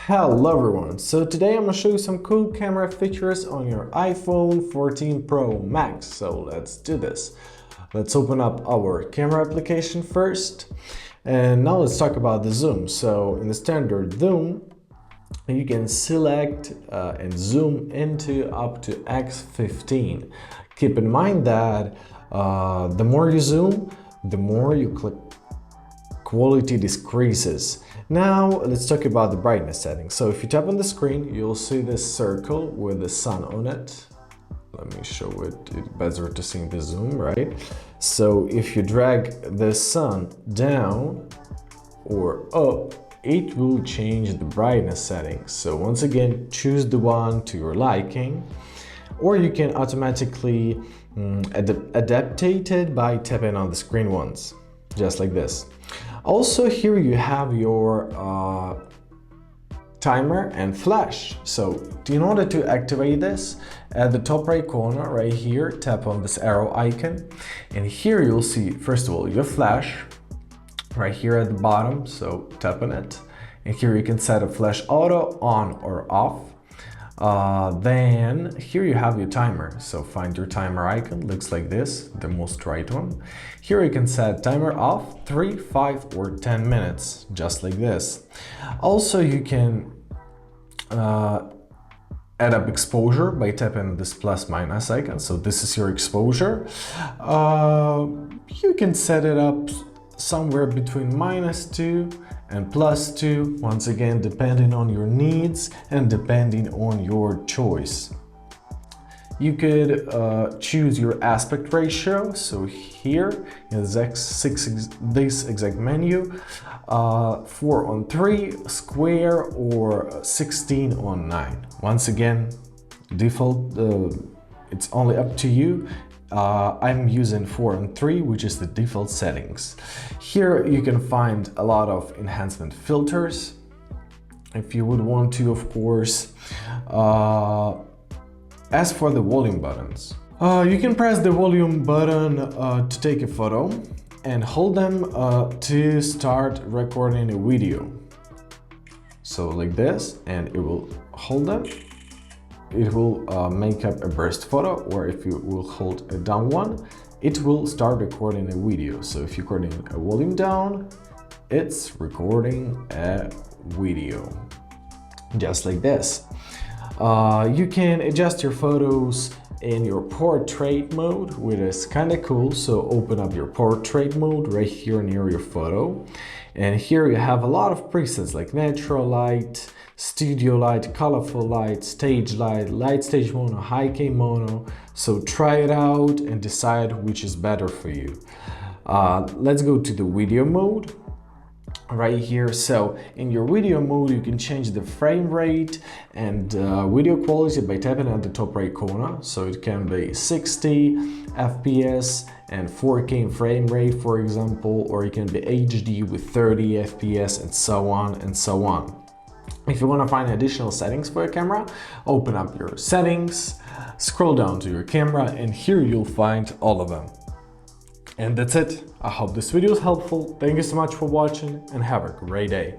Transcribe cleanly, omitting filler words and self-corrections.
Hello everyone, so today I'm going to show you some cool camera features on your iPhone 14 Pro Max. So let's do this. Let's open up our camera application first, and now let's talk about the zoom. So in the standard zoom, you can select and zoom into up to x15. Keep in mind that the more you zoom, the more you click quality decreases. Now let's talk about the brightness settings. So if you tap on the screen, you'll see this circle with the sun on it. Let me show it. It's better to see the zoom, right? So if you drag the sun down or up, it will change the brightness settings. So once again, choose the one to your liking, or you can automatically adaptate it by tapping on the screen once, just like this. Also, here you have your timer and flash. So in order to activate this, at the top right corner right here, tap on this arrow icon, and here you'll see first of all your flash right here at the bottom, so tap on it, and here you can set a flash auto on or off. Then here you have your timer, so find your timer icon, looks like this, the most right one. Here you can set timer off 3, 5 or 10 minutes, just like this. Also you can add up exposure by tapping this plus minus icon, so this is your exposure. You can set it up somewhere between -2 and +2, once again depending on your needs and depending on your choice. You could choose your aspect ratio, so here in this exact menu, 4:3 square or 16:9. Once again, default, it's only up to you. I'm using 4:3, which is the default settings. Here you can find a lot of enhancement filters. If you would want to, of course. As for the volume buttons, you can press the volume button to take a photo and hold them to start recording a video. So like this, and it will hold them. It will make up a burst photo, or if you will hold a down one, it will start recording a video. So if you're recording a volume down, it's recording a video, just like this. You can adjust your photos in your portrait mode, which is kind of cool. So open up your portrait mode right here near your photo. And here you have a lot of presets like natural light, studio light, colorful light, light stage mono, high K mono. So try it out and decide which is better for you. Let's go to the video mode right here. So in your video mode, you can change the frame rate and video quality by tapping at the top right corner. So it can be 60 FPS and 4K in frame rate, for example, or it can be HD with 30 FPS and so on and so on. If you want to find additional settings for your camera, open up your settings, scroll down to your camera, and here you'll find all of them. And that's it. I hope this video is helpful. Thank you so much for watching and have a great day.